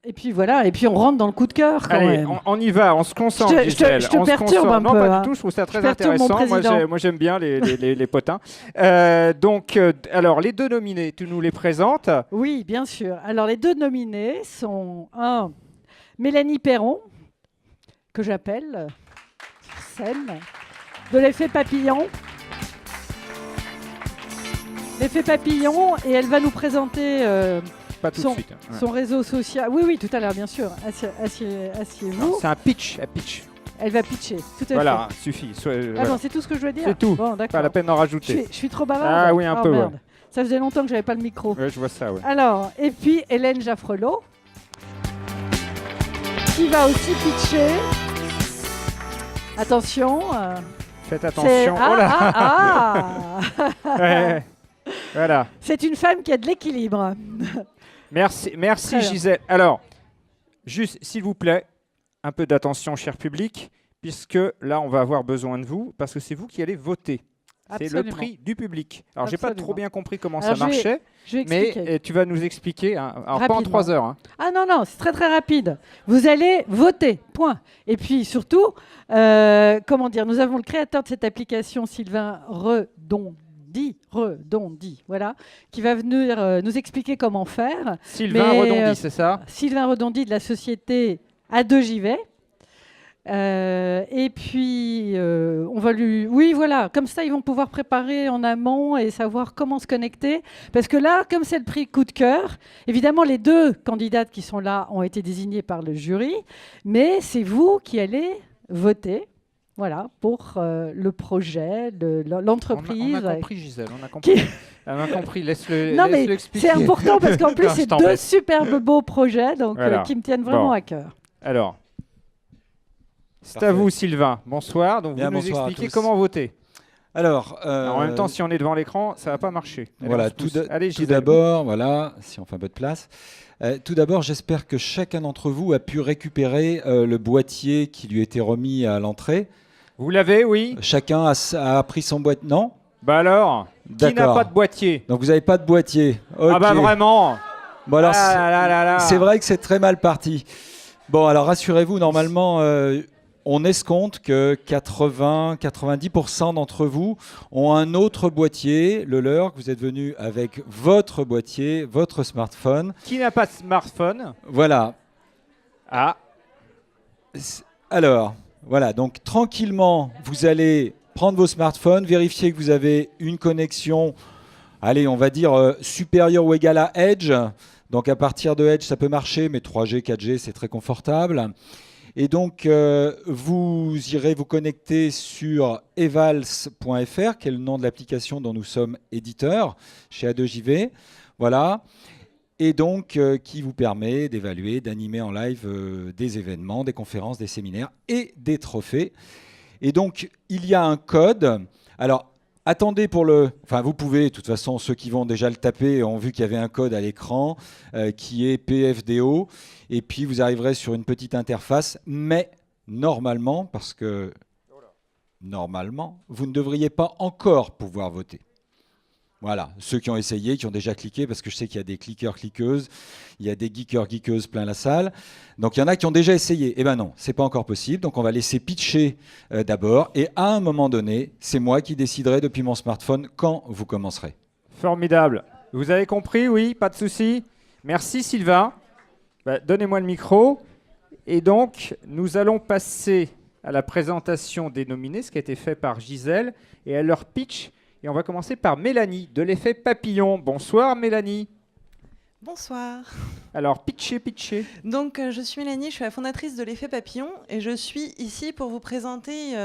Et puis voilà, et puis on rentre dans le coup de cœur quand Allez, même. on y va, on se concentre, Je te Gisèle. je te On se perturbe concentre. un Non, peu, pas hein. du tout, je trouve ça très perturbe mon intéressant. président. Moi, j'aime bien les potins. Alors, les deux nominés, tu nous les présentes. Oui, bien sûr. Alors les deux nominés sont Mélanie Perron, que j'appelle scène, de l'effet papillon. L'effet papillon, et elle va nous présenter Pas tout de suite. Hein. Ouais. son réseau social. Oui, oui, tout à l'heure, bien sûr. Assieds-vous. Non, c'est un pitch. Elle va pitcher, tout à fait. Voilà, suffit. Ah non, c'est tout ce que je dois dire. C'est tout. Bon, Pas d'accord. la peine d'en rajouter. Je suis trop bavarde. Ah oui, un peu, merde. ouais. Ça faisait longtemps que j'avais pas le micro. Ouais, je vois ça, ouais. Alors, et puis Hélène Jaffrelot, qui va aussi pitcher. Attention. Faites attention. Oh là. Ouais. Voilà. C'est une femme qui a de l'équilibre. Merci Très bien. Gisèle. Alors, juste, s'il vous plaît, un peu d'attention, cher public, puisque là, on va avoir besoin de vous, parce que c'est vous qui allez voter. C'est le Absolument. prix du public. Alors, j'ai pas Absolument. trop bien compris comment Alors, ça marchait, Je vais expliquer. mais tu vas nous expliquer. Hein. Alors, pas en Rapidement. 3 heures. Hein. Ah non, non, c'est très très rapide. Vous allez voter, point. Et puis surtout, comment dire, nous avons le créateur de cette application, Sylvain Redondi, voilà, qui va venir nous expliquer comment faire. Sylvain Mais, Redondi, c'est ça? Sylvain Redondi de la société A2JV. Et puis, on va lui... Oui, voilà, comme ça, ils vont pouvoir préparer en amont et savoir comment se connecter. Parce que là, comme c'est le prix coup de cœur, évidemment, les deux candidates qui sont là ont été désignées par le jury, mais c'est vous qui allez voter. Voilà, pour le projet, l'entreprise. On a compris, Gisèle, on a compris. On a compris, laisse-le Non, mais expliquer. c'est important parce qu'en plus, Non, je c'est t'embête. deux superbes beaux projets donc, Voilà. qui me tiennent vraiment Bon. à cœur. Alors, c'est à Parfait. vous, Sylvain. Bonsoir. Donc, Bien, vous nous bonsoir à expliquez tous. comment voter. Alors, En même temps, si on est devant l'écran, ça va pas marcher. Allez, voilà, on se pousse. Allez, tout Gisèle. d'abord, voilà, si on fait un peu de place. Tout d'abord, j'espère que chacun d'entre vous a pu récupérer le boîtier qui lui était remis à l'entrée. Vous l'avez, oui? Chacun a pris son boîtier. Non? Bah alors, qui n'a D'accord. pas de boîtier? Donc vous n'avez pas de boîtier. Ah bah Ok. vraiment? Bon, alors, Ah là là là là. c'est vrai que c'est très mal parti. Bon, alors rassurez-vous, normalement, on escompte que 80-90% d'entre vous ont un autre boîtier, le leur, que vous êtes venu avec votre boîtier, votre smartphone. Qui n'a pas de smartphone? Voilà. Ah, Alors, voilà, donc tranquillement, vous allez prendre vos smartphones, vérifier que vous avez une connexion, allez, on va dire supérieure ou égale à Edge. Donc à partir de Edge, ça peut marcher, mais 3G, 4G, c'est très confortable. Et donc, vous irez vous connecter sur evals.fr, qui est le nom de l'application dont nous sommes éditeurs chez A2JV. Voilà. Et donc, qui vous permet d'évaluer, d'animer en live des événements, des conférences, des séminaires et des trophées. Et donc, il y a un code. Alors, attendez pour le... Enfin, vous pouvez, de toute façon, ceux qui vont déjà le taper ont vu qu'il y avait un code à l'écran qui est PFDO. Et puis, vous arriverez sur une petite interface. Mais normalement, parce que normalement, vous ne devriez pas encore pouvoir voter. Voilà, ceux qui ont essayé, qui ont déjà cliqué, parce que je sais qu'il y a des cliqueurs-cliqueuses, il y a des geekers-geekeuses plein la salle. Donc il y en a qui ont déjà essayé. Eh bien non, c'est pas encore possible. Donc on va laisser pitcher d'abord. Et à un moment donné, c'est moi qui déciderai depuis mon smartphone quand vous commencerez. formidable. Vous avez compris, oui, pas de souci. Merci Sylvain. Bah, donnez-moi le micro. Et donc, nous allons passer à la présentation des nominés, ce qui a été fait par Gisèle, et à leur pitch. Et on va commencer par Mélanie, de l'effet papillon. Bonsoir Mélanie. Bonsoir. Alors, pitchez. Donc, je suis Mélanie, je suis la fondatrice de l'effet papillon et je suis ici pour vous présenter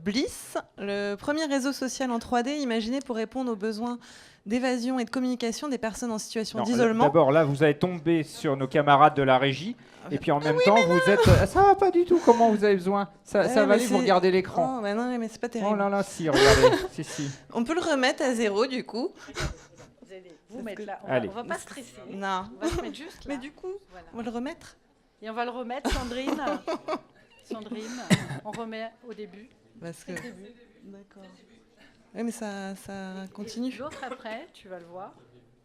Bliss, le premier réseau social en 3D imaginé pour répondre aux besoins d'évasion et de communication des personnes en situation Non, d'isolement. D'abord, là, vous allez tomber sur nos camarades de la régie. Et puis en même temps, vous êtes... Ça va pas du tout, comment vous avez besoin? Ça va mais aller, vous c'est- regardez l'écran. Oh, bah non, mais c'est pas Oh terrible. là là, si, regardez. si. On peut le remettre à 0 du coup. Vous allez vous mettre là. Allez. On va pas stresser. Non. On va se mettre juste là. Mais du coup, Voilà. on va le remettre. Et on va le remettre, Sandrine. Sandrine, on remet au début. Parce que... Au début. D'accord. Oui, mais ça continue. L'autre après, tu vas le voir.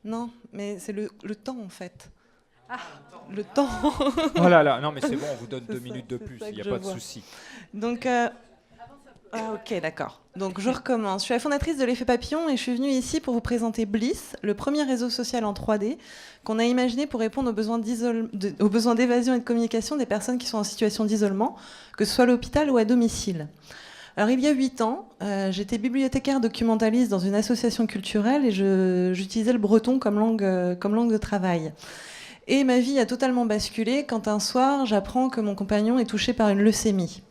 Non, mais c'est le temps en fait. Le temps. Oh là là, non mais c'est bon, on vous donne C'est 2 ça, minutes de c'est plus, ça il n'y a que pas je de vois. souci. Donc, ok, d'accord. Donc, je recommence. Je suis la fondatrice de l'Effet Papillon et je suis venue ici pour vous présenter Bliss, le premier réseau social en 3D qu'on a imaginé pour répondre aux besoins d'évasion et de communication des personnes qui sont en situation d'isolement, que ce soit à l'hôpital ou à domicile. Alors, il y a 8 ans, j'étais bibliothécaire documentaliste dans une association culturelle et j'utilisais le breton comme langue de travail. Et ma vie a totalement basculé quand un soir, j'apprends que mon compagnon est touché par une leucémie.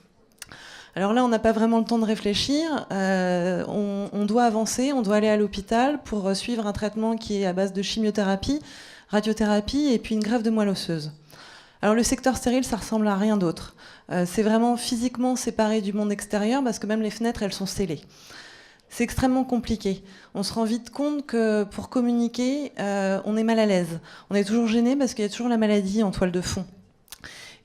Alors là, on n'a pas vraiment le temps de réfléchir. On doit avancer, on doit aller à l'hôpital pour suivre un traitement qui est à base de chimiothérapie, radiothérapie et puis une greffe de moelle osseuse. Alors le secteur stérile, ça ressemble à rien d'autre. C'est vraiment physiquement séparé du monde extérieur parce que même les fenêtres, elles sont scellées. C'est extrêmement compliqué. On se rend vite compte que pour communiquer, on est mal à l'aise. On est toujours gêné parce qu'il y a toujours la maladie en toile de fond.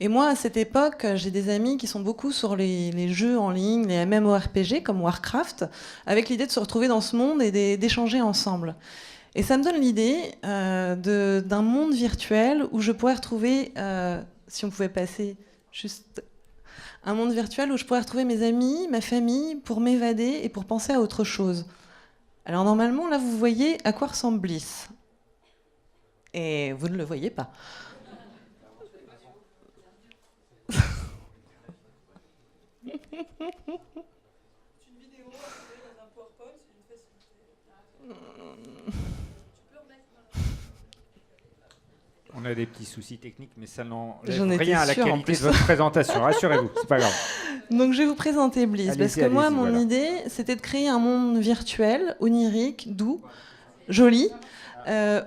Et moi, à cette époque, j'ai des amis qui sont beaucoup sur les jeux en ligne, les MMORPG comme Warcraft, avec l'idée de se retrouver dans ce monde et d'échanger ensemble. Et ça me donne l'idée d'un monde virtuel où je pourrais retrouver, si on pouvait passer juste un monde virtuel où je pourrais retrouver mes amis, ma famille, pour m'évader et pour penser à autre chose. Alors normalement, là, vous voyez à quoi ressemble Bliss. Et vous ne le voyez pas. On a des petits soucis techniques, mais ça J'en n'enlève étais rien à la sûre, en qualité plus. de votre présentation. Rassurez-vous, c'est pas grave. Donc je vais vous présenter Bliss, Allez-y, parce que moi, allez-y, mon voilà. idée, c'était de créer un monde virtuel, onirique, doux, joli,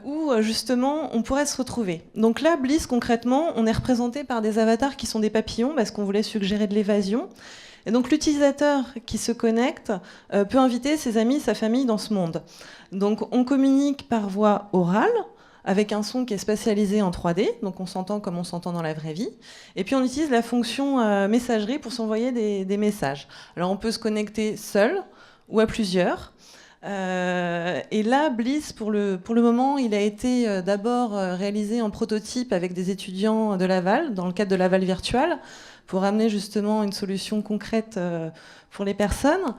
où justement on pourrait se retrouver. Donc là, Bliss, concrètement, on est représenté par des avatars qui sont des papillons, parce qu'on voulait suggérer de l'évasion. Et donc l'utilisateur qui se connecte peut inviter ses amis, sa famille dans ce monde. Donc on communique par voie orale, avec un son qui est spatialisé en 3D, donc on s'entend comme on s'entend dans la vraie vie. Et puis on utilise la fonction messagerie pour s'envoyer des messages. Alors on peut se connecter seul ou à plusieurs. Et là, Bliss, pour le moment, il a été d'abord réalisé en prototype avec des étudiants de Laval, dans le cadre de Laval Virtual, pour amener justement une solution concrète pour les personnes.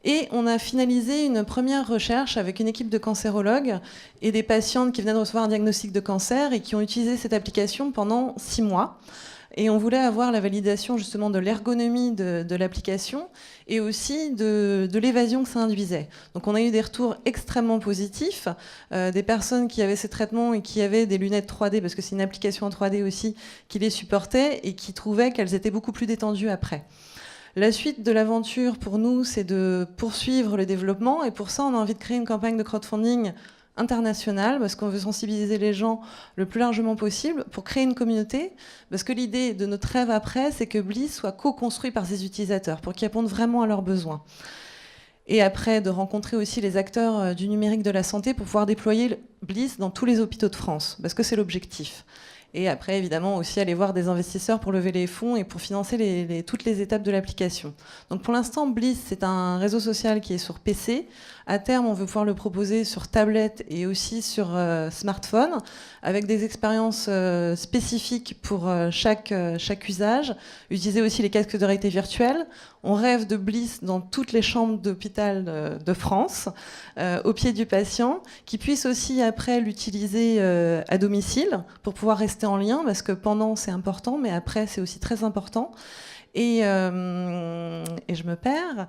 Et on a finalisé une première recherche avec une équipe de cancérologues et des patientes qui venaient de recevoir un diagnostic de cancer et qui ont utilisé cette application pendant 6 mois. Et on voulait avoir la validation justement de l'ergonomie de l'application et aussi de l'évasion que ça induisait. Donc on a eu des retours extrêmement positifs, des personnes qui avaient ces traitements et qui avaient des lunettes 3D, parce que c'est une application en 3D aussi, qui les supportait et qui trouvaient qu'elles étaient beaucoup plus détendues après. La suite de l'aventure pour nous, c'est de poursuivre le développement et pour ça, on a envie de créer une campagne de crowdfunding internationale parce qu'on veut sensibiliser les gens le plus largement possible pour créer une communauté parce que l'idée de notre rêve après, c'est que Bliss soit co-construit par ses utilisateurs pour qu'ils répondent vraiment à leurs besoins. Et après, de rencontrer aussi les acteurs du numérique de la santé pour pouvoir déployer Bliss dans tous les hôpitaux de France parce que c'est l'objectif. Et après, évidemment, aussi aller voir des investisseurs pour lever les fonds et pour financer toutes les étapes de l'application. Donc pour l'instant, Bliss, c'est un réseau social qui est sur PC. À terme, on veut pouvoir le proposer sur tablette et aussi sur smartphone, avec des expériences spécifiques pour chaque usage. Utiliser aussi les casques de réalité virtuelle. On rêve de Bliss dans toutes les chambres d'hôpital de France, au pied du patient, qui puisse aussi après l'utiliser à domicile pour pouvoir rester en lien, parce que pendant c'est important, mais après c'est aussi très important. Et je me perds.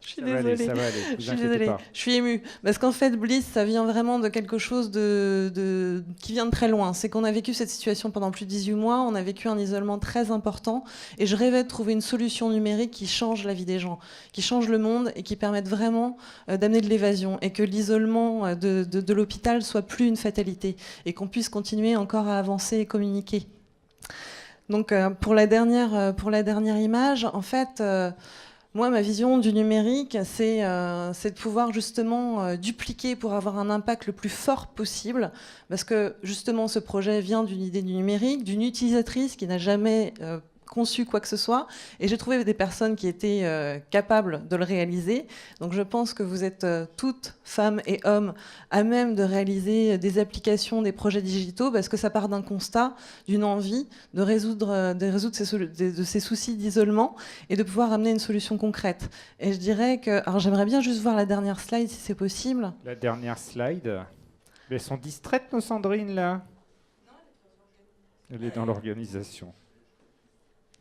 Je suis désolée. Ça va aller, vous Je suis inquiétez désolée, pas. je suis émue. Parce qu'en fait, Bliss, ça vient vraiment de quelque chose qui vient de très loin. C'est qu'on a vécu cette situation pendant plus de 18 mois, on a vécu un isolement très important, et je rêvais de trouver une solution numérique qui change la vie des gens, qui change le monde et qui permette vraiment d'amener de l'évasion, et que l'isolement de l'hôpital soit plus une fatalité, et qu'on puisse continuer encore à avancer et communiquer. Donc pour la dernière image, en fait... moi, ma vision du numérique, c'est de pouvoir justement dupliquer pour avoir un impact le plus fort possible, parce que justement, ce projet vient d'une idée du numérique, d'une utilisatrice qui n'a jamais conçu quoi que ce soit, et j'ai trouvé des personnes qui étaient capables de le réaliser. Donc je pense que vous êtes toutes, femmes et hommes, à même de réaliser des applications, des projets digitaux, parce que ça part d'un constat, d'une envie de résoudre ces soucis d'isolement et de pouvoir amener une solution concrète. Et je dirais que... Alors j'aimerais bien juste voir la dernière slide, si c'est possible. La dernière slide. Elles sont distraites, nos Sandrine, là? Elle est dans l'organisation.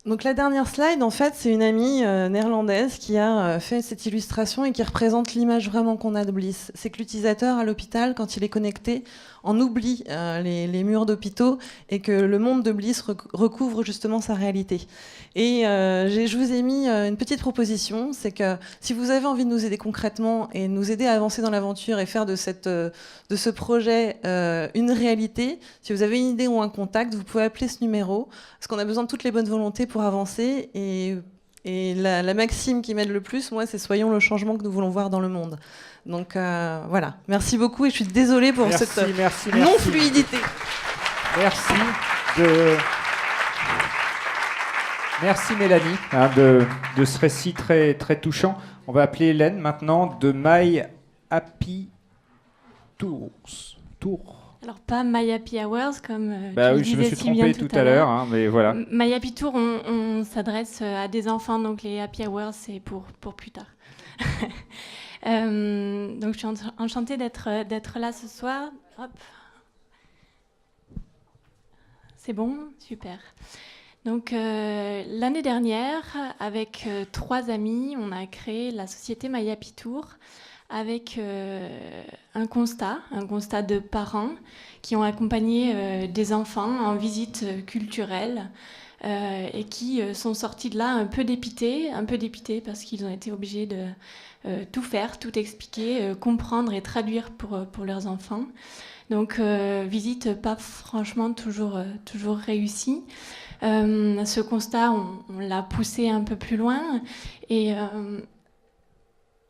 Donc la dernière slide, en fait, c'est une amie néerlandaise qui a fait cette illustration et qui représente l'image vraiment qu'on a de Bliss. C'est que l'utilisateur à l'hôpital, quand il est connecté, en oublie les murs d'hôpitaux et que le monde de Bliss recouvre justement sa réalité. Et je vous ai mis une petite proposition, c'est que si vous avez envie de nous aider concrètement et nous aider à avancer dans l'aventure et faire de ce projet une réalité, si vous avez une idée ou un contact, vous pouvez appeler ce numéro, parce qu'on a besoin de toutes les bonnes volontés pour avancer. Et la maxime qui m'aide le plus, moi, c'est soyons le changement que nous voulons voir dans le monde. Donc voilà, merci beaucoup et je suis désolée pour cette non-fluidité. Merci Mélanie de ce récit très, très touchant. On va appeler Hélène maintenant de My Happy Tours. Alors pas My Happy Hours comme je me suis trompé tout à l'heure, mais voilà. My Happy Tour, on s'adresse à des enfants, donc les Happy Hours c'est pour plus tard. Donc je suis enchantée d'être là ce soir. Hop. C'est bon, super. Donc l'année dernière, avec 3 amis, on a créé la société My Happy Tour avec un constat de parents qui ont accompagné des enfants en visite culturelle et qui sont sortis de là un peu dépités parce qu'ils ont été obligés de tout faire, tout expliquer, comprendre et traduire pour leurs enfants. Donc visite pas franchement toujours réussie. Ce constat, on l'a poussé un peu plus loin et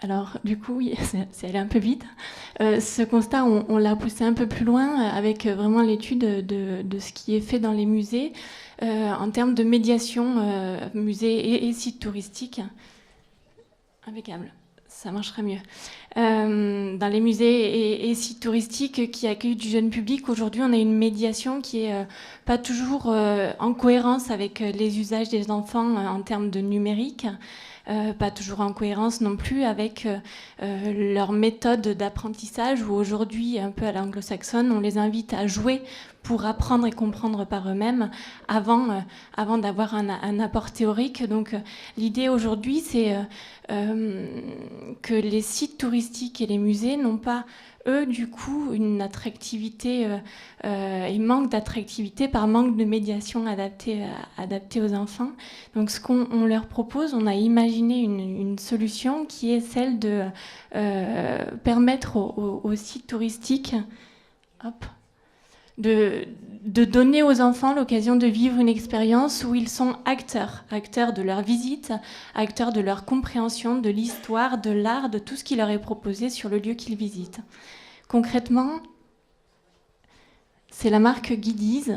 alors, du coup, oui, c'est allé un peu vite. Ce constat, on l'a poussé un peu plus loin avec vraiment l'étude de ce qui est fait dans les musées en termes de médiation, musées et sites touristiques. Impeccable, ça marcherait mieux. Dans les musées et sites touristiques qui accueillent du jeune public, aujourd'hui, on a une médiation qui est pas toujours en cohérence avec les usages des enfants en termes de numérique. Pas toujours en cohérence non plus avec leur méthode d'apprentissage où aujourd'hui, un peu à l'anglo-saxonne, on les invite à jouer pour apprendre et comprendre par eux-mêmes avant d'avoir un apport théorique. Donc l'idée aujourd'hui, c'est que les sites touristiques et les musées n'ont pas, eux, du coup, une attractivité, ils manquent d'attractivité par manque de médiation adaptée aux enfants. Donc ce qu'on leur propose, on a imaginé une solution qui est celle de permettre aux sites touristiques de donner aux enfants l'occasion de vivre une expérience où ils sont acteurs de leur visite, acteurs de leur compréhension de l'histoire, de l'art, de tout ce qui leur est proposé sur le lieu qu'ils visitent. Concrètement, c'est la marque Guidiz.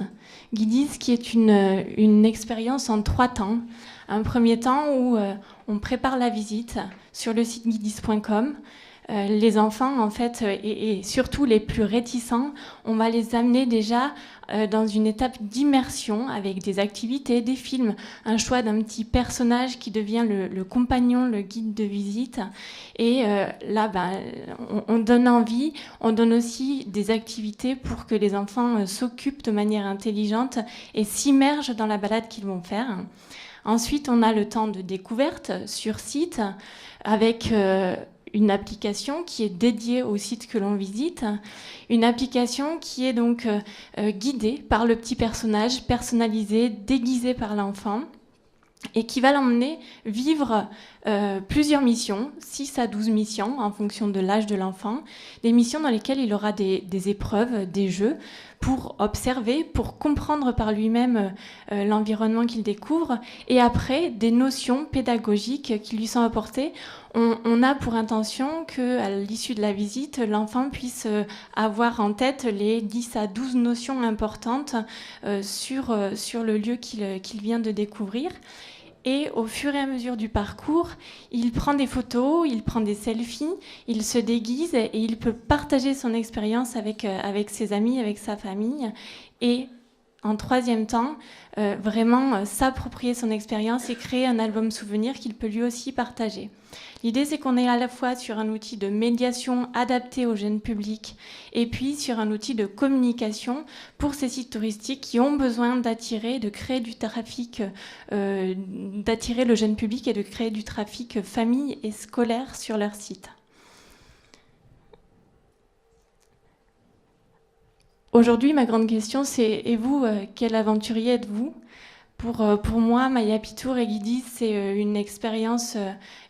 Guidiz qui est une expérience en 3 temps. Un premier temps où on prépare la visite sur le site guidiz.com. Les enfants, en fait, et surtout les plus réticents, on va les amener déjà dans une étape d'immersion avec des activités, des films, un choix d'un petit personnage qui devient le compagnon, le guide de visite. Et là, on donne envie, on donne aussi des activités pour que les enfants s'occupent de manière intelligente et s'immergent dans la balade qu'ils vont faire. Ensuite, on a le temps de découverte sur site avec une application qui est dédiée au site que l'on visite, une application qui est donc guidée par le petit personnage, personnalisé, déguisé par l'enfant, et qui va l'emmener vivre plusieurs missions, 6 à 12 missions en fonction de l'âge de l'enfant, des missions dans lesquelles il aura des épreuves, des jeux, pour observer, pour comprendre par lui-même l'environnement qu'il découvre, et après des notions pédagogiques qui lui sont apportées. On a pour intention qu'à l'issue de la visite, l'enfant puisse avoir en tête les 10 à 12 notions importantes sur le lieu qu'il vient de découvrir. Et au fur et à mesure du parcours, il prend des photos, il prend des selfies, il se déguise et il peut partager son expérience avec ses amis, avec sa famille. Et en 3e temps, vraiment s'approprier son expérience et créer un album souvenir qu'il peut lui aussi partager. L'idée, c'est qu'on est à la fois sur un outil de médiation adapté au jeune public et puis sur un outil de communication pour ces sites touristiques qui ont besoin d'attirer, de créer du trafic, d'attirer le jeune public et de créer du trafic famille et scolaire sur leur site. Aujourd'hui, ma grande question, c'est « Et vous, quel aventurier êtes-vous » Pour moi, My Happy Tour et Guidis, c'est une expérience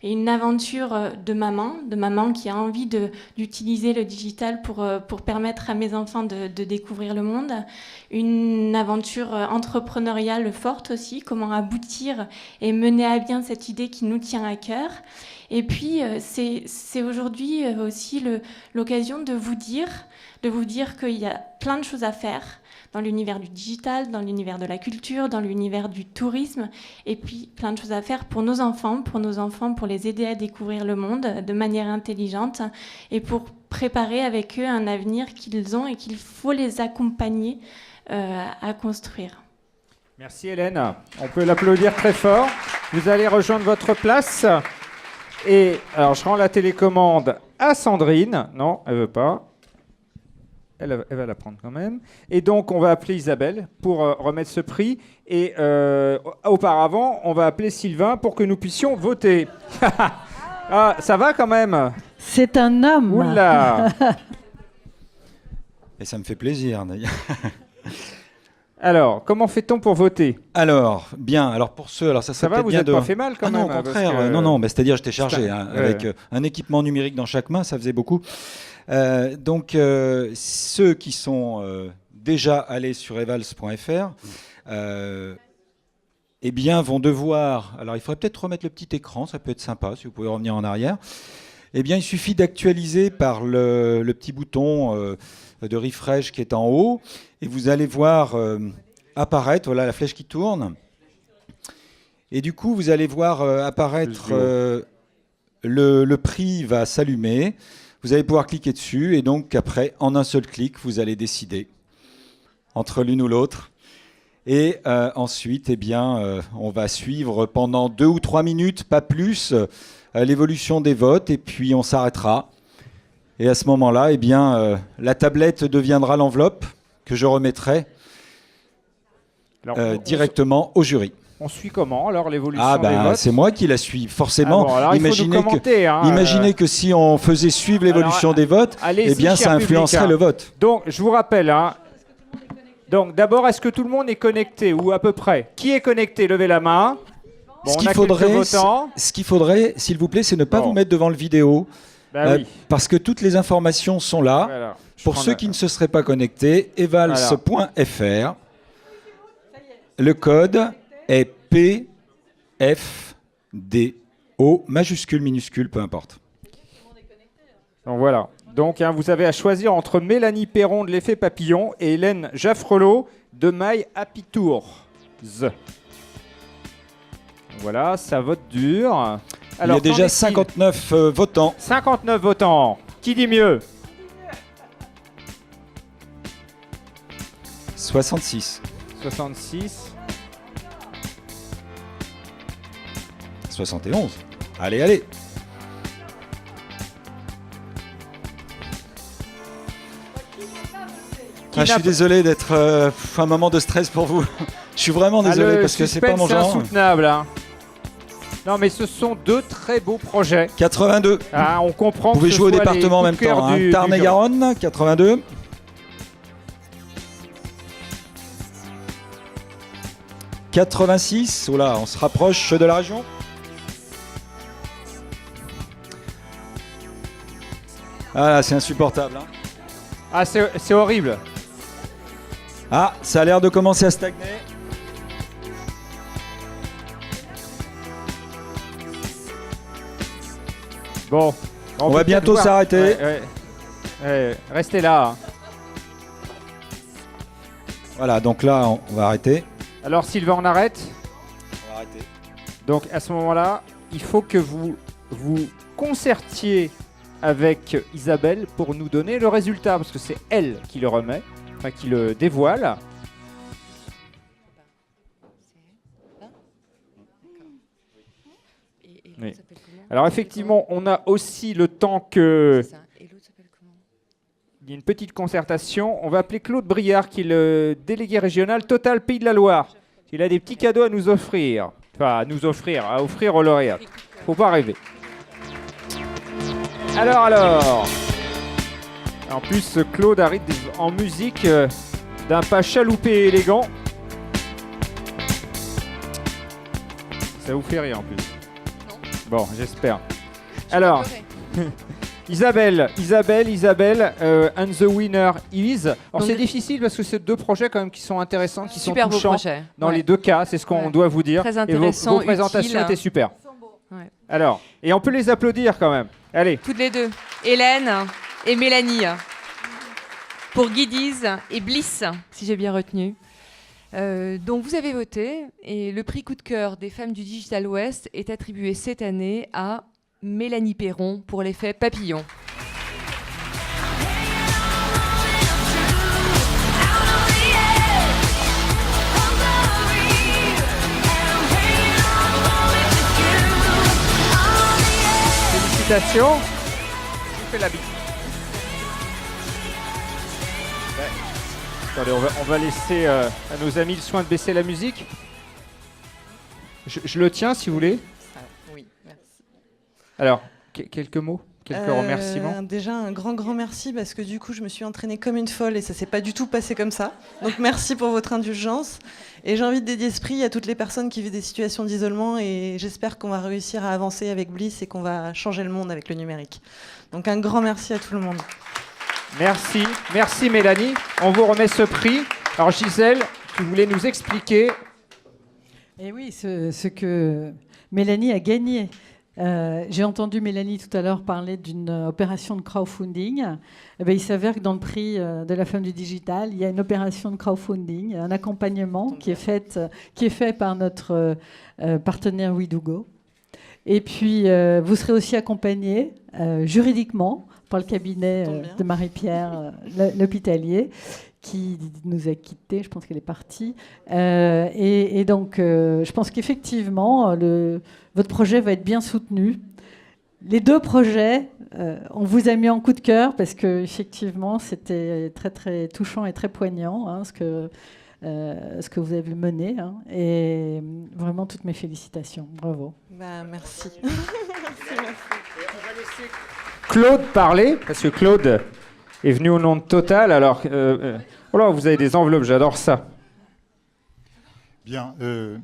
et une aventure de maman qui a envie d'utiliser le digital pour permettre à mes enfants de découvrir le monde. Une aventure entrepreneuriale forte aussi, comment aboutir et mener à bien cette idée qui nous tient à cœur. Et puis, c'est aujourd'hui aussi l'occasion de vous dire qu'il y a plein de choses à faire dans l'univers du digital, dans l'univers de la culture, dans l'univers du tourisme, et puis plein de choses à faire pour nos enfants, pour les aider à découvrir le monde de manière intelligente et pour préparer avec eux un avenir qu'ils ont et qu'il faut les accompagner à construire. Merci Hélène. On peut l'applaudir très fort. Vous allez rejoindre votre place. Et alors, je rends la télécommande à Sandrine. Non, elle ne veut pas. Elle va la prendre quand même. Et donc, on va appeler Isabelle pour remettre ce prix. Et auparavant, on va appeler Sylvain pour que nous puissions voter. Ah, ça va quand même. C'est un homme. Oula. Et ça me fait plaisir, d'ailleurs. Alors, comment fait-on pour voter? Alors, bien. Alors pour ceux, alors ça serait va, peut-être vous bien n'êtes de. pas fait mal quand non, même. au contraire. Non, mais c'est-à-dire, j'étais chargé avec ouais. un équipement numérique dans chaque main, ça faisait beaucoup. Donc, ceux qui sont déjà allés sur evals.fr, eh bien, vont devoir. Alors, il faudrait peut-être remettre le petit écran, ça peut être sympa si vous pouvez revenir en arrière. Eh bien, il suffit d'actualiser par le petit bouton de refresh qui est en haut, et vous allez voir apparaître, voilà la flèche qui tourne, et du coup, vous allez voir apparaître le prix va s'allumer. Vous allez pouvoir cliquer dessus, et donc après, en un seul clic, vous allez décider entre l'une ou l'autre. Et ensuite, eh bien, on va suivre pendant 2 ou 3 minutes, pas plus, l'évolution des votes, et puis on s'arrêtera. Et à ce moment-là, eh bien, la tablette deviendra l'enveloppe que je remettrai directement au jury. On suit comment alors l'évolution des votes? C'est moi qui la suis, forcément. Ah bon, alors imaginez que si on faisait suivre l'évolution des votes, eh bien, ça influencerait le vote. Donc, je vous rappelle, donc d'abord, est-ce que tout le monde est connecté ou à peu près? Qui est connecté? Levez la main. Bon, ce qu'il faudrait, s'il vous plaît, c'est ne pas vous mettre devant le vidéo. Oui. Parce que toutes les informations sont là. Voilà. Pour ceux qui ne se seraient pas connectés, evals.fr. Le code est PFDO, majuscule, minuscule, peu importe. Donc voilà. Donc vous avez à choisir entre Mélanie Perron de l'Effet Papillon et Hélène Jaffrelot de My Happy Tours. Voilà, ça vote dur. Alors, il y a déjà 59 votants. 59 votants. Qui dit mieux? 66. 66. 71. Allez. Je suis désolé d'être un moment de stress pour vous. Je suis vraiment désolé parce que c'est pas mon genre. C'est insoutenable. Non, mais ce sont 2 très beaux projets. 82. On comprend. Vous pouvez jouer au département en même temps. Tarn-et-Garonne, 82. 86. Oh là, on se rapproche de la région. Ah là, c'est insupportable. C'est horrible. Ça a l'air de commencer à stagner. Bon. On va peut bientôt peut-être voir. s'arrêter. Restez là. Hein. Voilà, donc là, on va arrêter. Alors Sylvain, on arrête. On va arrêter. Donc à ce moment-là, il faut que vous concertiez avec Isabelle pour nous donner le résultat, parce que c'est elle qui le remet, enfin qui le dévoile. Oui. Alors effectivement, on a aussi le temps que... Il y a une petite concertation. On va appeler Claude Briard, qui est le délégué régional Total Pays de la Loire. Il a des petits cadeaux à nous offrir. Enfin, à offrir aux lauréats. Faut pas rêver. Alors. En plus, Claude arrive en musique d'un pas chaloupé et élégant. Ça vous fait rire en plus. Non. Bon, j'espère. Alors, Isabelle, and the winner is. Alors Donc, c'est difficile parce que c'est deux projets quand même qui sont intéressants, qui super sont beau touchants projet. dans les deux cas, c'est ce qu'on doit vous dire. Très Et intéressant, vos présentations utile. étaient super. Ouais. Alors, et on peut les applaudir quand même. Allez. Toutes les deux, Hélène et Mélanie, pour Guidiz et Bliss, si j'ai bien retenu. Donc vous avez voté et le prix coup de cœur des femmes du Digital West est attribué cette année à Mélanie Perron pour l'effet papillon. Félicitations. Je vous fais la bise. Attendez, on va laisser à nos amis le soin de baisser la musique. Je le tiens si vous voulez. Oui, merci. Alors, quelques mots, quelques remerciements. Déjà, un grand merci parce que du coup, je me suis entraînée comme une folle et ça s'est pas du tout passé comme ça. Donc, merci pour votre indulgence. Et j'ai envie de dédier ce prix à toutes les personnes qui vivent des situations d'isolement et j'espère qu'on va réussir à avancer avec Bliss et qu'on va changer le monde avec le numérique. Donc, un grand merci à tout le monde. Merci Mélanie. On vous remet ce prix. Alors Gisèle, tu voulais nous expliquer. Et oui, ce que Mélanie a gagné. J'ai entendu Mélanie tout à l'heure parler d'une opération de crowdfunding. Eh bien, il s'avère que dans le prix de la femme du digital, il y a une opération de crowdfunding, un accompagnement qui est fait par notre partenaire WeDoGo. Et puis, vous serez aussi accompagné juridiquement par le cabinet de Marie-Pierre L'Hôpitalier, qui nous a quittés, je pense qu'elle est partie. Et donc, je pense qu'effectivement, votre projet va être bien soutenu. Les deux projets, on vous a mis en coup de cœur parce qu'effectivement, c'était très, très touchant et très poignant, hein, ce que vous avez mené. Hein, et vraiment, toutes mes félicitations. Bravo. Merci. Claude parler, parce que Claude est venu au nom de Total. Alors, voilà, vous avez des enveloppes, j'adore ça. Bien,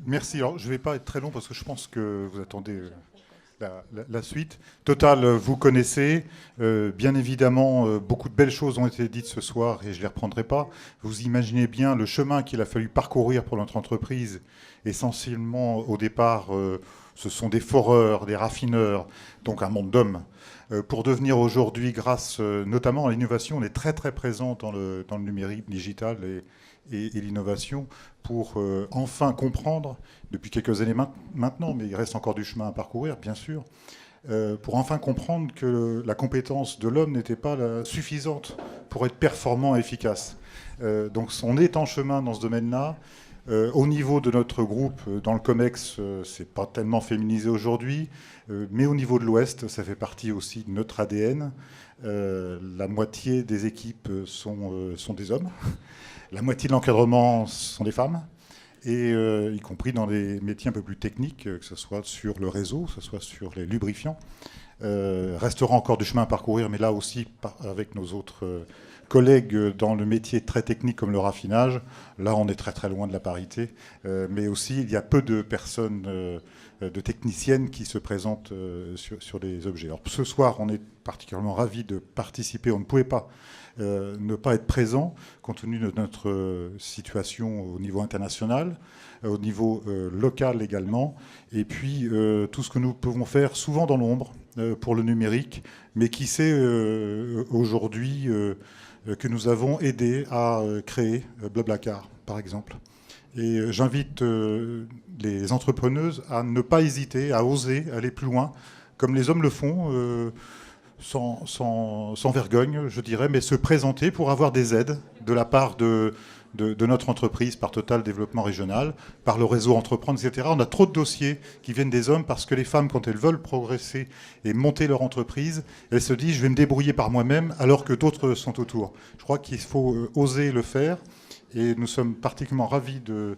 merci. Alors, je ne vais pas être très long parce que je pense que vous attendez la suite. Total, vous connaissez. Bien évidemment, beaucoup de belles choses ont été dites ce soir et je ne les reprendrai pas. Vous imaginez bien le chemin qu'il a fallu parcourir pour notre entreprise. Essentiellement, au départ, ce sont des foreurs, des raffineurs, donc un monde d'hommes. Pour devenir aujourd'hui, grâce notamment à l'innovation, on est très très présent dans le numérique digital et l'innovation pour enfin comprendre, depuis quelques années maintenant, mais il reste encore du chemin à parcourir, bien sûr, pour enfin comprendre que la compétence de l'homme n'était pas suffisante pour être performant et efficace. Donc on est en chemin dans ce domaine-là. Au niveau de notre groupe, dans le COMEX, c'est pas tellement féminisé aujourd'hui, mais au niveau de l'Ouest, ça fait partie aussi de notre ADN. La moitié des équipes sont des hommes, la moitié de l'encadrement sont des femmes, et y compris dans les métiers un peu plus techniques, que ce soit sur le réseau, que ce soit sur les lubrifiants. Restera encore du chemin à parcourir, mais là aussi, avec nos autres collègues dans le métier très technique comme le raffinage, là on est très très loin de la parité, mais aussi il y a peu de personnes, de techniciennes qui se présentent sur les objets. Alors ce soir on est particulièrement ravis de participer, on ne pouvait pas ne pas être présent compte tenu de notre situation au niveau international, au niveau local également, et puis tout ce que nous pouvons faire souvent dans l'ombre, pour le numérique, mais qui sait aujourd'hui que nous avons aidé à créer Blablacar, par exemple. Et j'invite les entrepreneuses à ne pas hésiter, à oser aller plus loin, comme les hommes le font, sans vergogne, je dirais, mais se présenter pour avoir des aides de la part de notre entreprise, par Total Développement Régional, par le réseau Entreprendre, etc. On a trop de dossiers qui viennent des hommes parce que les femmes, quand elles veulent progresser et monter leur entreprise, elles se disent « je vais me débrouiller par moi-même » alors que d'autres sont autour. Je crois qu'il faut oser le faire et nous sommes particulièrement ravis de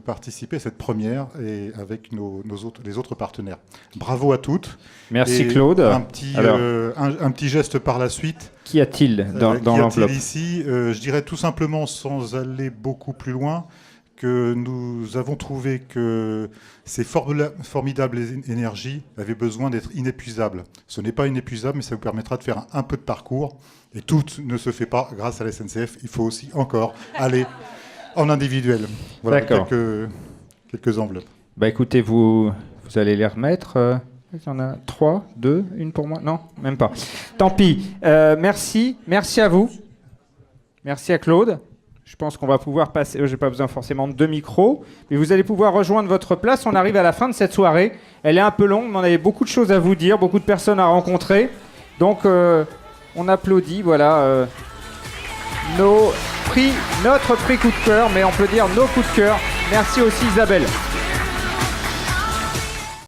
participer à cette première et avec les autres partenaires. Bravo à toutes. Merci et Claude. Un petit geste par la suite. Qu'y a-t-il dans l'enveloppe ici je dirais tout simplement, sans aller beaucoup plus loin, que nous avons trouvé que ces formidables énergies avaient besoin d'être inépuisables. Ce n'est pas inépuisable, mais ça vous permettra de faire un peu de parcours. Et tout ne se fait pas grâce à la SNCF. Il faut aussi encore aller en individuel. Voilà quelques enveloppes. Bah écoutez, vous allez les remettre. Il y en a 3, 2, une pour moi. Non, même pas. Tant pis. Merci à vous. Merci à Claude. Je pense qu'on va pouvoir passer. J'ai pas besoin forcément de 2 micros, mais vous allez pouvoir rejoindre votre place. On arrive à la fin de cette soirée. Elle est un peu longue, mais on avait beaucoup de choses à vous dire, beaucoup de personnes à rencontrer. Donc on applaudit. Voilà. Notre prix coup de cœur, mais on peut dire nos coups de cœur. Merci aussi Isabelle.